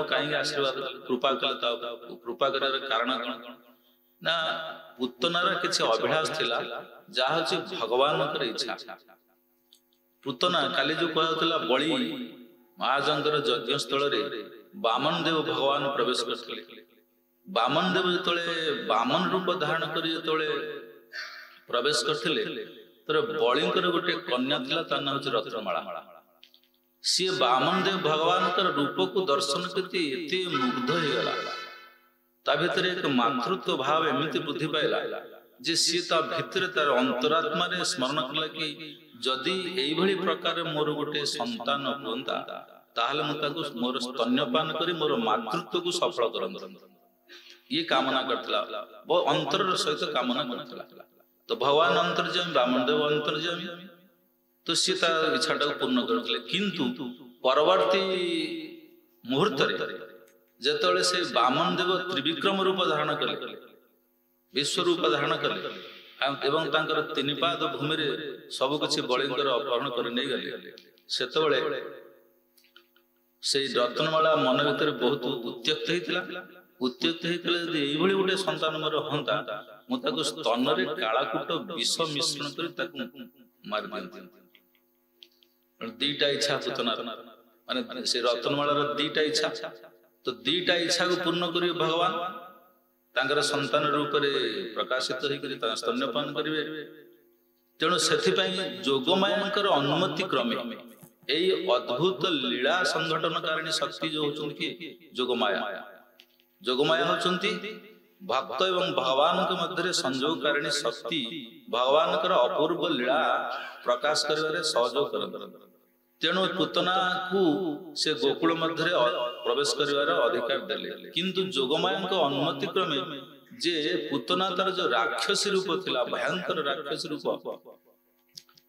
कहीं आशीर्वाद कृपा कले कृपा कर कारण कौन ना पुतनार किसी अभिलाष थिला जहा हूँ भगवान इच्छा पुतना काली जो कहला बलि महाजंकर यज्ञ स्थल बामन देव भगवान प्रवेश करते बामन देव जो बामन रूप धारण कर प्रवेश करते तर बलिंकर गोटे कन्या थिला ता नाम हूँ रत्नमाला सी बामन देव भगवान रूप को दर्शन करके एते मुग्ध हो गला ता भीतर एक मातृत्व भाव एमती बुद्धि पाइला जे सी ता भीतर तार अंतरात्मा रे स्मरण कला कि जदि एई प्रकार मोर गोटे संतान होता ताहले मु मोर स्तन्यपान करी मोर मातृत्व को सफल करंत ये कामना करतला वो अंतर सहित कामना करतला तो भगवान अंतर्यामी बामन देव अंतर्यामी तो सी ता इच्छाटा पूर्ण करते किंतु परवर्ती मुहूर्त जेतले से बामन देव त्रिविक्रम रूप धारण कले विश्व रूप धारण कले एवं तांकर तीन पाद भूमि रे सब किछि बलिंकर अपहरण कर नै गले सेतबेले से रत्नमाला मन भीतर बहुत उत्त्यक्त हेतिला यदि एई भली गोटे संतान मोर हंता मु ताको स्तन रे कालाकुट विष मिश्रण कर ताको मार दियंती दीटा इच्छा पुतनार माने से रत्नमालार दीटा इच्छा तो दीटा इच्छा को पूर्ण करिवे भगवान तांकर संतान रूप रे प्रकाशित होई करी ता स्तन्यपान करिवे तेणु सेथिपाई जोगमायांकर अनुमति क्रमे एई अद्भुत लीला संघटनकारिणी शक्ति जो होचुंती कि जोगमाया होचुंती भक्त एवं भगवान के मध्य संयोगकारिणी शक्ति भगवान अपूर्व लीला प्रकाश करिवारे सहयोग करत तेणु पुतना को से गोकुल मध्य प्रवेश करिवार अधिकार देले किंतु जोगमाया अनुमति क्रमे जे पुतना तार जो राक्षसी रूप थिला भयंकर राक्षसी रूप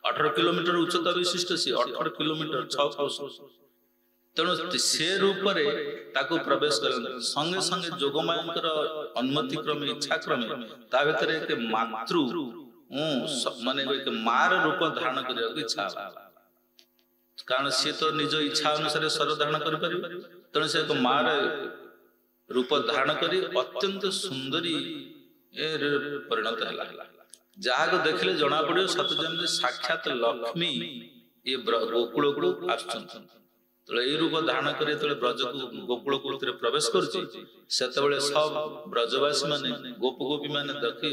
18 किलोमीटर उच्चता विशिष्ट सी 18 किलोमीटर 6 कोस तेणु से रूप रे ताको प्रवेश करन संगे संगे जोगमाया अनुमति क्रमे इच्छा क्रमे ता भीतर एक मातृ माने एक मार रूप धारण करिया इच्छा कारण सी तो निज इच्छा अनुसार शर धारण कर तेणु से एक मार रूप धारण करी अत्यंत सुंदरी परिणत है जहाँ को देखले जना पड़े सत जमी साक्षात लक्ष्मी ये गोकुल को आसुन रूप धारण कर ब्रज को गोकुल को प्रवेश कर सब ब्रजवासी माने गोप गोपी माने देखी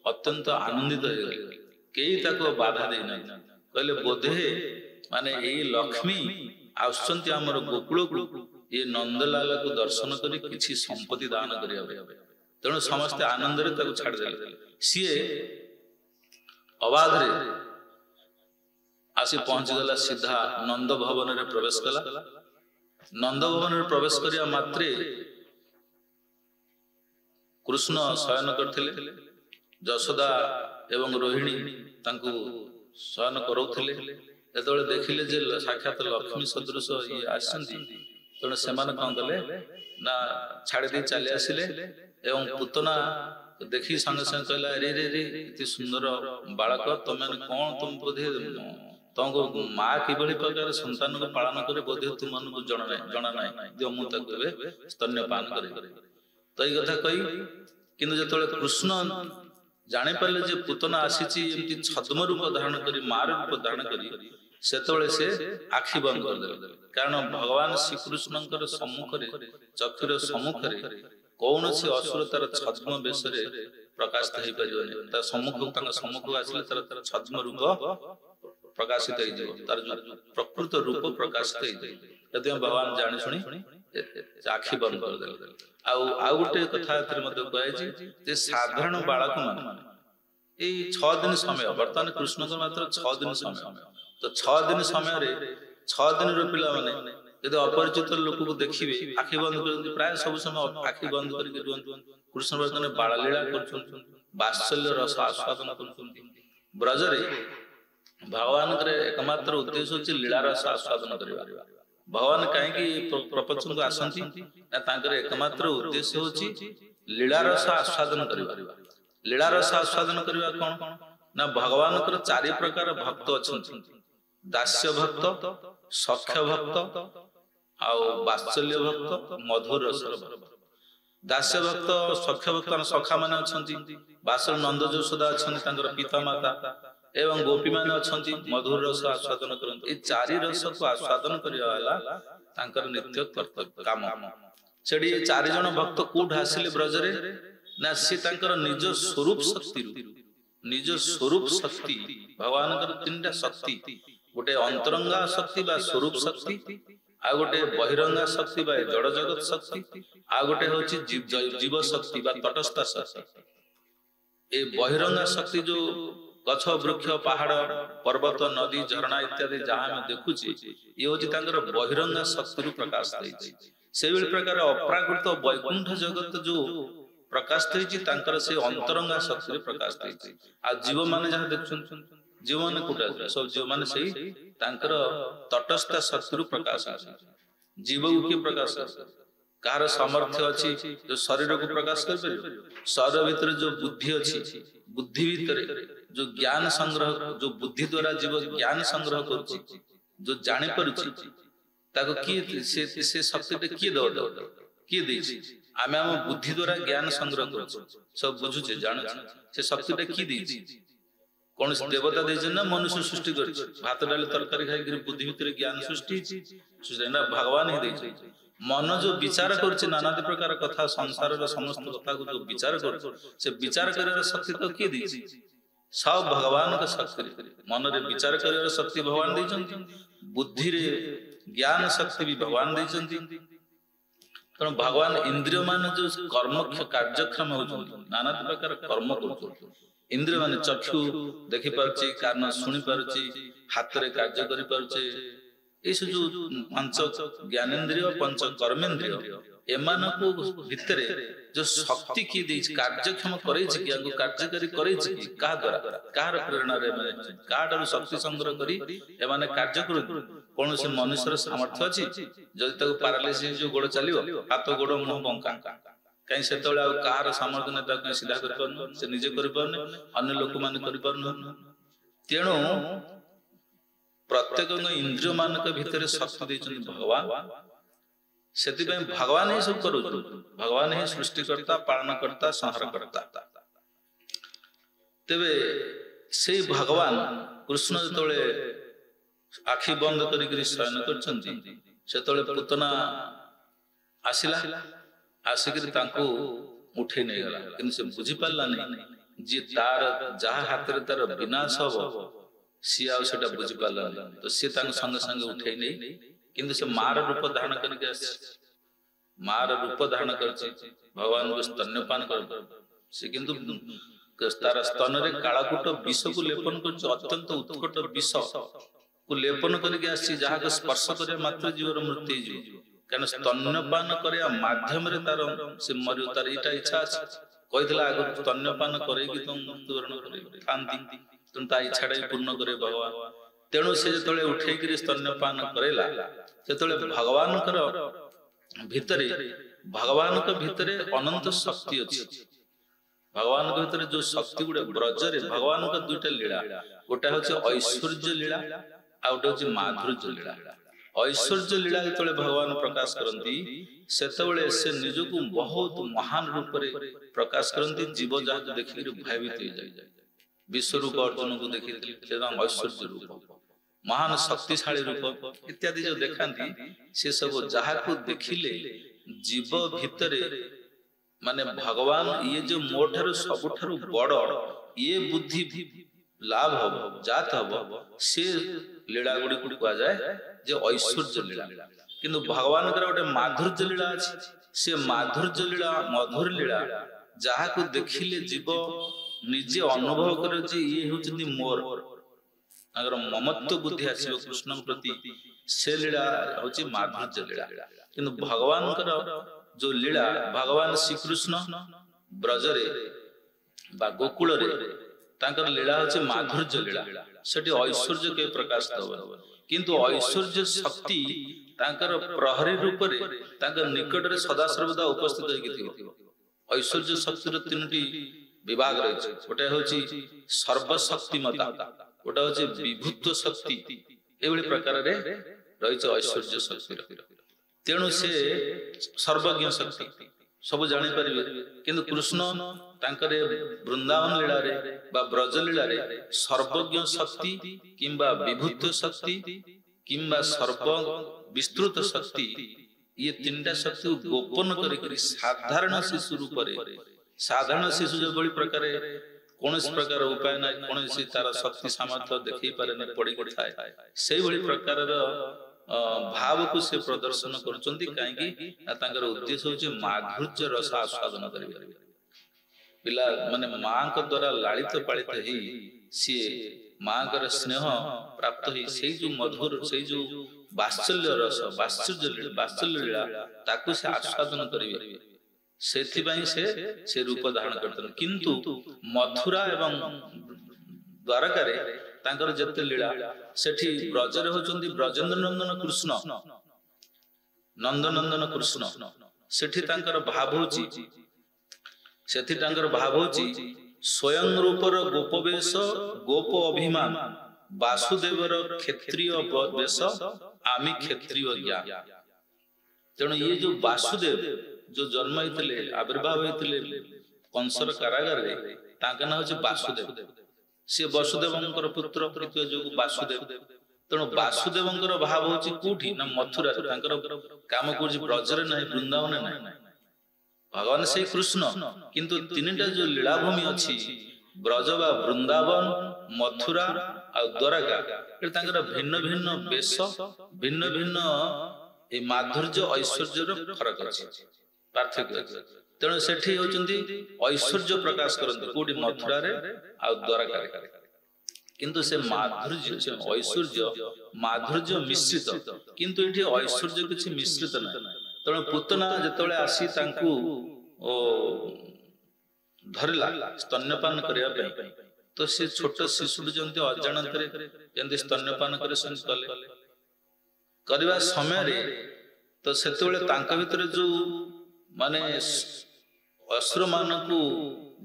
अत्यंत आनंदित हो गए कई बाधा देना कहले बोधे माने यही लक्ष्मी आसुचंती आमर गोकुल को ये नंदलाल को दर्शन करी किछि संपत्ति दान करिया तेणु समस्ते आनंद रे ताको छाड़ देले सी अबाध रे आसी पहुंच गला सीधा नंद भवन रे प्रवेश कला नंद भवन रे प्रवेश करिया मात्रे कृष्ण शयन करथिले यशोदा एवं रोहिणी तांको शयन करौथिले जेतबेले देखिले जे साक्षात लक्ष्मी सदृश ये आसंती तेणु सेमान कौन कले ना छाड़ी दी चली आसिले एवं पुतना देखी संगे संगे कहला रे रे रे इति सुंदर बालक तुम कौन तुम बोधे तुमको माँ किभली प्रकार संतान को पालन करे बोधे तुम को जना ना जो मुझे स्तन्यपान करे तो ये कथा कही किंतु जेतबेले कृष्ण जानी पारे जे पुतना आसी छद्म रूप धारण करी मार रूप धारण करी सेतबेले से आखि बंद कर देले कारण भगवान श्रीकृष्ण सम्मुख चक्षुर सम्मुख कौन से असुर तार छद्म बेश प्रकाशित हो पारे सम्मुख आसिले तार छद्म रूप प्रकाशित तार जो प्रकृत रूप प्रकाशित हो भगवान जानी शुणी आखि बंद कर देले आउ गोटे कथा कहुई साधारण बालक मान 6 दिन समय बर्तमान कृष्ण मात्र 6 दिन समय तो 6 दिन समय 6 दिन पिला माने यदि अपरिचित लोक को देखिए आखि बंद कर प्राय सब समय आखि बंद करके कृष्ण बर्तमान बाल लीला कर बात्सल्य रस आस्वादन कर ब्रज रे भगवान एकमात्र उद्देश्य होची लीला रस आस्वादन करवा भगवान कहीं प्रपंच को आसंती एकमात्र उद्देश्य होची लीला रस आस्वादन करवा लीला रस आस्वादन करवा कौन ना भगवान 4 प्रकार भक्त अच्छा दास्य भक्त सख्य भक्त ଆଉ ବାତ୍ସଲ୍ୟ ଭକ୍ତ, ମଧୁର ରସର ଭକ୍ତ। ଦାସ୍ୟ ଭକ୍ତ, ସଖ୍ୟ ଭକ୍ତ ସଖା ମାନେ ଅଛନ୍ତି, ବାସଲ ନନ୍ଦ ଯଶୋଦା ଅଛନ୍ତି ତାଙ୍କର ପିତା ମାତା, ଏବଂ ଗୋପୀ ମାନେ ଅଛନ୍ତି ମଧୁର ରସ ଆସ୍ୱାଦନ କରନ୍ତି। ଏଇ ଚାରି ରସକୁ ଆସ୍ୱାଦନ କରିବା ହେଲା ତାଙ୍କର ନିତ୍ୟ କର୍ତ୍ତବ୍ୟ କାମ। ସେଠି ଏ ଚାରି ଜଣ ଭକ୍ତ କୋଉଠି ଆସିଲେ ବ୍ରଜରେ ନା ସେ ତାଙ୍କର ନିଜ ସ୍ୱରୂପ ଶକ୍ତିରୁ, ନିଜ ସ୍ୱରୂପ ଶକ୍ତି, ଭଗବାନଙ୍କର ତିନିଟା ଶକ୍ତି, ଗୋଟେ ଅନ୍ତରଙ୍ଗା ଶକ୍ତି ବା ସ୍ୱରୂପ ଶକ୍ତି, ଆଉ ଗୋଟେ ବହିରଙ୍ଗା ଶକ୍ତି ବା ଜଡ ଜଗତ ଶକ୍ତି, ଆଉ ଗୋଟେ ହଉଛି ଜୀବ ଶକ୍ତି ବା ତଟସ୍ଥ ଶକ୍ତି। ଏ ବହିରଙ୍ଗା ଶକ୍ତି ଯୋଉ ଗଛ ବୃକ୍ଷ ପାହାଡ ପର୍ବତ ନଦୀ ଝରଣା ଇତ୍ୟାଦି ଯାହା ଆମେ ଦେଖୁଛେ ଇଏ ହଉଛି ତାଙ୍କର ବହିରଙ୍ଗା ଶକ୍ତିରୁ ପ୍ରକାଶ ଦେଇଛି। ସେଇଭଳି ପ୍ରକାର ଅପ୍ରାକୃତ ବୈକୁଣ୍ଠ ଜଗତ ଯୋଉ ପ୍ରକାଶ ଦେଇଛି ତାଙ୍କର ସେ ଅନ୍ତରଙ୍ଗା ଶକ୍ତିରେ ପ୍ରକାଶ ଦେଇଛି। ଆଉ ଜୀବମାନେ ଯାହା ଦେଖୁଛନ୍ତି, ଜୀବମାନେ କୋଉଟା ସବୁ ଜୀବମାନେ ସେଇ ତାଙ୍କର ତଟସ୍ଥ ଶକ୍ତିରୁ ପ୍ରକାଶ ଅଛି। ଜୀବକୁ କିଏ ପ୍ରକାଶ କରେ? କାହାର ସାମର୍ଥ୍ୟ ଅଛି ଯୋଉ ଶରୀରକୁ ପ୍ରକାଶ କରିପାରିବ? ଶରୀର ଭିତରେ ଯୋଉ ବୁଦ୍ଧି ଅଛି, ବୁଦ୍ଧି ଭିତରେ ଯୋଉ ଜ୍ଞାନ ସଂଗ୍ରହ, ଯୋଉ ବୁଦ୍ଧି ଦ୍ଵାରା ଜୀବ ଜ୍ଞାନ ସଂଗ୍ରହ କରୁଛି, ଯୋଉ ଜାଣିପାରୁଛି, ତାକୁ କିଏ ସେ ଶକ୍ତିଟା କିଏ ଦବ? କିଏ ଦେଇଛି? ଆମେ ଆମ ବୁଦ୍ଧି ଦ୍ଵାରା ଜ୍ଞାନ ସଂଗ୍ରହ କରୁଛୁ, ସବୁ ବୁଝୁଛେ ଜାଣୁଛେ, ସେ ଶକ୍ତିଟା କିଏ ଦେଇଛି? କୌଣସି ଦେବତା ଦେଇଛନ୍ତି ନା ମନୁଷ୍ୟ ସୃଷ୍ଟି କରିଛି? ଭାତ ଡାଲି ତରକାରୀ ଖାଇକିରି ବୁଦ୍ଧି ଭିତରେ ଜ୍ଞାନ ସୃଷ୍ଟି ହେଇଛି ନା ଭଗବାନ ହିଁ ଦେଇଛନ୍ତି। ମନ ଯୋଉ ବିଚାର କରୁଛି ନାନାଦି ପ୍ରକାର କଥା, ସଂସାରର ସମସ୍ତ କଥାକୁ ଯୋଉ ବିଚାର କରୁଛି, ସେ ବିଚାର କରିବାର ଶକ୍ତି ତ କିଏ ଦେଇଛି? ସବୁ ଭଗବାନଙ୍କ ଶକ୍ତି। ମନରେ ବିଚାର କରିବାର ଶକ୍ତି ଭଗବାନ ଦେଇଛନ୍ତି, ବୁଦ୍ଧିରେ ଜ୍ଞାନ ଶକ୍ତି ବି ଭଗବାନ ଦେଇଛନ୍ତି। ତେଣୁ ଭଗବାନ ଇନ୍ଦ୍ରିୟ ମାନେ ଯୋଉ କର୍ମ କାର୍ଯ୍ୟକ୍ଷମ ହଉଛନ୍ତି, ନାନାଦି ପ୍ରକାର କର୍ମ କରୁଛନ୍ତି। ଇନ୍ଦ୍ରିୟ ମାନେ ଚକ୍ଷୁ ଦେଖିପାରୁଛି, କାନ ଶୁଣି ପାରୁଛି, ହାତରେ କାର୍ଯ୍ୟ କରିପାରୁଛେ, ଏଇସବୁ ଯୋଉ ପଞ୍ଚ ଜ୍ଞାନେନ୍ଦ୍ରିୟ ପଞ୍ଚ କର୍ମେନ୍ଦ୍ରିୟ, ଏମାନଙ୍କୁ ଭିତରେ ଯୋଉ ଶକ୍ତି କିଏ ଦେଇଛି, କାର୍ଯ୍ୟକ୍ଷମ କରେଇଛି କି, ୟାଙ୍କୁ କାର୍ଯ୍ୟକାରୀ କରେଇଛି କି, କାହା ଦ୍ୱାରା, କାହାର ପ୍ରେରଣାରେ ଏମାନେ, କାହାଠାରୁ ଶକ୍ତି ସଂଗ୍ରହ କରି ଏମାନେ କାର୍ଯ୍ୟ କରନ୍ତି? କୌଣସି ମନୁଷ୍ୟର ସାମର୍ଥ୍ୟ ଅଛି? ଯଦି ତାକୁ ପାରାଲିସିସ୍ ଯୋଉ ଗୋଡ ଚାଲିବ, ହାତ ଗୋଡ ମୁହଁ ବଙ୍କା, କାହିଁ ସେତେବେଳେ ଆଉ କାହାର ସାମର୍ଥ୍ୟ ନାହିଁ, ତାକୁ ସିଧା କରିପାରୁନୁ, ସେ ନିଜେ କରିପାରୁନି, ଅନ୍ୟ ଲୋକମାନେ କରିପାରୁନାହାନ୍ତି। ତେଣୁ ପ୍ରତ୍ୟେକଙ୍କ ଇନ୍ଦ୍ରିୟ ମାନଙ୍କ ଭିତରେ ଶକ୍ତି ଦେଇଛନ୍ତି ଭଗବାନ। ସେଥିପାଇଁ ଭଗବାନ ହିଁ ସବୁ କରୁଛନ୍ତି, ଭଗବାନ ହିଁ ସୃଷ୍ଟିକର୍ତ୍ତା, ପାଳନକର୍ତ୍ତା, ସଂହାରକର୍ତ୍ତା। ତେବେ ସେଇ ଭଗବାନ କୃଷ୍ଣ ଯେତେବେଳେ ଆଖି ବନ୍ଦ କରିକିରି ଶୟନ କରିଛନ୍ତି, ସେତେବେଳେ ପୂତନା ଆସିଲା, ଆସିକିରି ତାଙ୍କୁ ଉଠେଇ ନେଇଗଲା। କିନ୍ତୁ ସେ ବୁଝିପାରିଲାନି ଯେ ତାର ଯାହା ହାତରେ ତାର ବିନାଶ ହବ ସିଏ ଆଉ ସେଟା ବୁଝିପାରିଲାନି। ତ ସିଏ ତାଙ୍କୁ ସଙ୍ଗେ ସଙ୍ଗେ ଉଠେଇ ନେଇ, କିନ୍ତୁ ସେ ମାର ରୂପ ଧାରଣ କରିକି ଆସିଛି, ମାର ରୂପ ଧାରଣ କରିଛି, ଭଗବାନଙ୍କୁ ସ୍ତନ୍ୟପାନ କରି, ସେ କିନ୍ତୁ ତାର ସ୍ତନରେ କାଳକୂଟ ବିଷକୁ ଲେପନ କରୁଛି, ଅତ୍ୟନ୍ତ ଉତ୍କଟ ବିଷ କୁ ଲେପନ କରିକି ଆସିଛି, ଯାହାକୁ ସ୍ପର୍ଶ କରିବା ମାତ୍ର ଜୀବର ମୃତ୍ୟୁ ହେଇଯିବ। କାରଣ ସ୍ତନ୍ୟପାନ କରିବା ମାଧ୍ୟମରେ ତାର ସେ ମରିବ, ତାର ଏଇଟା ଇଚ୍ଛା ଅଛି। କହିଥିଲା ଆଗରୁ ସ୍ତନ୍ୟପାନ କରେଇକି ତ ମୃତ୍ୟୁବରଣ ଖାଆନ୍ତି, ତେଣୁ ତା ଇଚ୍ଛାଟା ବି ପୂର୍ଣ୍ଣ କରେ ଭଗବାନ। ତେଣୁ ସେ ଯେତେବେଳେ ଉଠେଇକିରି ସ୍ତନ୍ୟପାନ କରେଇଲା, ସେତେବେଳେ ଭଗବାନଙ୍କ ଭିତରେ ଅନନ୍ତ ଶକ୍ତି ଅଛି। ଭଗବାନଙ୍କ ଭିତରେ ଯୋଉ ଶକ୍ତି ଗୁଡେ ବ୍ରଜରେ ଭଗବାନଙ୍କ ଦୁଇଟା ଲୀଳା, ଗୋଟେ ହଉଛି ଐଶ୍ୱର୍ଯ୍ୟ ଲୀଳା, ଆଉ ଗୋଟେ ହଉଛି ମାଧୁର୍ଯ୍ୟ ଲୀଳା। ଐଶ୍ୱର୍ଯ୍ୟ ଲୀଳା ଯେତେବେଳେ ଭଗବାନ ପ୍ରକାଶ କରନ୍ତି, ସେତେବେଳେ ସେ ନିଜକୁ ବହୁତ ମହାନ ରୂପରେ ପ୍ରକାଶ କରନ୍ତି। ଜୀବ ଯାହାକୁ ଦେଖିକିରି ଭୟଭୀତ ହେଇଯାଏ। ବିଶ୍ୱରୂପ ଅର୍ଜୁନକୁ ଦେଖିଥିଲେ, ସେ ଐଶ୍ୱର୍ଯ୍ୟ ରୂପ, ମହାନ ଶକ୍ତିଶାଳୀ ରୂପ ଇତ୍ୟାଦି ଯୋଉ ଦେଖାନ୍ତି, ସେ ସବୁ ଯାହାକୁ ଦେଖିଲେ ଜୀବ ଭିତରେ ମାନେ ଭଗବାନ ଇଏ ଯୋଉ ମୋ ଠାରୁ ସବୁଠାରୁ ବଡ, ଇଏ ବୁଦ୍ଧି ଲାଭ ହବ, ଜାତ ହବ, ସେ ଲୀଳା ଗୁଡିକୁ କୁହାଯାଏ ଯେ ଐଶ୍ୱର୍ଯ୍ୟ ଲୀଳା। କିନ୍ତୁ ଭଗବାନଙ୍କର ଗୋଟେ ମାଧୁର୍ଯ୍ୟ ଲୀଳା ଅଛି, ସେ ମାଧୁର୍ଯ୍ୟ ଲୀଳା, ମଧୁର ଲୀଳା, ଯାହାକୁ ଦେଖିଲେ ଜୀବ ନିଜେ ଅନୁଭବ କରେ ଯେ ଇଏ ହଉଛନ୍ତି ମୋର, ତାଙ୍କର ମମତ୍ୱ ବୁଦ୍ଧି ଆସିବ କୃଷ୍ଣଙ୍କ ପ୍ରତି, ସେ ଲୀଳା ହଉଛି ମାଧୁର୍ଯ୍ୟ ଲୀଳା। କିନ୍ତୁ ଭଗବାନଙ୍କର ଯୋଉ ଲୀଳା, ଭଗବାନ ଶ୍ରୀକୃଷ୍ଣ ବ୍ରଜରେ ବା ଗୋକୁଳରେ ତାଙ୍କର ଲୀଳା ହଉଛି ମାଧୁର୍ଯ୍ୟ ଲୀଳା। ସେଠି ଐଶ୍ୱର୍ଯ୍ୟ କେବେ ପ୍ରକାଶିତ ହବ, କିନ୍ତୁ ଐଶ୍ୱର୍ଯ୍ୟ ଶକ୍ତି ତାଙ୍କର ପ୍ରହରୀ ରୂପରେ ତାଙ୍କ ନିକଟରେ ସଦାସର୍ବଦା ଉପସ୍ଥିତ ହେଇକି ଥିବ। ଐଶ୍ୱର୍ଯ୍ୟ ଶକ୍ତିର ତିନୋଟି ବିଭାଗ ରହିଛି, ଗୋଟେ ହଉଛି ସର୍ବଶକ୍ତିମତା, ଗୋଟେ ହଉଛି ବିଭୂତ୍ୱ ଶକ୍ତି, ଏଭଳି ପ୍ରକାରରେ ରହିଛି ଐଶ୍ୱର୍ଯ୍ୟ ଶକ୍ତିର। तेणु से सर्वज्ञ शक्ति सब जानी पारिबे किंतु कृष्ण तांकरे वृंदावन लीला रे बा ब्रज लीला रे सर्वज्ञ शक्ति किंबा विभूत शक्ति किंबा सर्व विस्तृत शक्ति ये तीनटा शक्ति गोपन करी साधारण शिशु रूप रे साधारण शिशु जो बड़ी प्रकार कौन प्रकार उपाय ना कौन तार शक्ति सामर्थ्य देखी पारे पड़ी थाए से बड़ी प्रकार भाव को से प्रदर्शन करुचंती कहीं उद्देश्य होचे माधुर्य रस आस्वादन करिवे पिला माने मां को द्वारा लालित पालित ही सी मां कर स्नेह प्राप्त ही से जो मधुर से जो वात्सल्य रस वात्सल्य लीला ताकू से आस्वादन करिवे सेथि पई से रूप धारण करतन किंतु मथुरा एवं द्वारका रे तांकर जते लीला सेठी ब्रज रे होचंदी ब्रजेंद्र नंदन कृष्ण नंदनंदन कृष्ण सेठी तांकर भाव होची सेठी तांकर भाव होची स्वयं रूपर गोपवेश गोप अभिमान वासुदेवर क्षत्रिय वेश आमी क्षत्रिय ज्ञा तेणु ये जो वासुदेव जो जन्म होते आविर्भाव होते कंसर कारागार रे तांका ना होची वासुदेव से वसुदेवंकर पुत्र तृतीय जो वासुदेव तेणु वासुदेवंकर भाव होची कोठी ना मथुरा तांकर काम कोची ब्रज रे नहीं वृंदावन नहीं भगवान से कृष्ण किंतु तीनटा जो लीला भूमि अछि ब्रज बा वृंदावन मथुरा आ द्वारका ए तांकर भिन्न भिन्न वेश भिन्न भिन्न ए माधुर्य ऐश्वर्यर फरक अछि पार्थक्य तेणु सेठी होचंदी ऐश्वर्य प्रकाश करंती कोडी मथुरा रे आ द्वारका रे किंतु से माधुर्य से ऐश्वर्य माधुर्य मिश्रित किंतु एठी ऐश्वर्य किछि मिश्रित नै तेणु पुतना जेतबेले आसी तांकू ओ धरला स्तन्यपान करिया पई तो से छोट शिशु जंती अजाणतरे जंती स्तन्यपान करे सं कले करबा समय रे तो सेतबेले तांका भितरे जो माने असुर मान को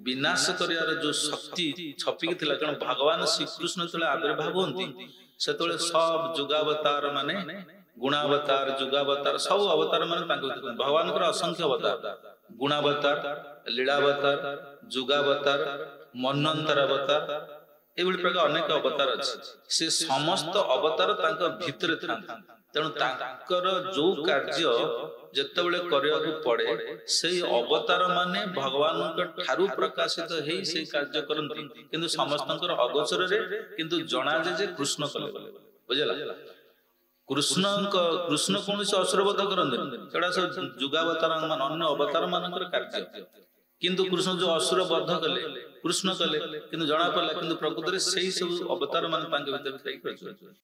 विनाश करियार जो शक्ति छपिक थिला कारण भगवान श्री कृष्ण तले आविर्भाव होंती सेतबेले सब जुगावतार माने गुणावतार जुगावतार सब अवतार माने तांको भगवान कर असंख्य अवतार गुणावतार लीलावतार जुगावतार मनंतर अवतार एबुल प्रकार अनेक अवतार अछि से समस्त अवतार तांको भितरे थांता तेणु तांकर जो कार्य जेतेबेले करियाकु पड़े सेही अवतार माने भगवान ठारू प्रकाशित हेई से कार्य करंती किंतु समस्तंकर अगोचर रे किंतु जणा जे कृष्ण कले बुझला कृष्ण कौन से असुरवध करते सेटा सब जुगावतार मान अन्य अवतार मानकर कार्य किंतु कृष्ण जो असुर बध कले कृष्ण कले किंतु जना पड़ला किंतु प्रकृति से सब अवतार मान तांके भीतर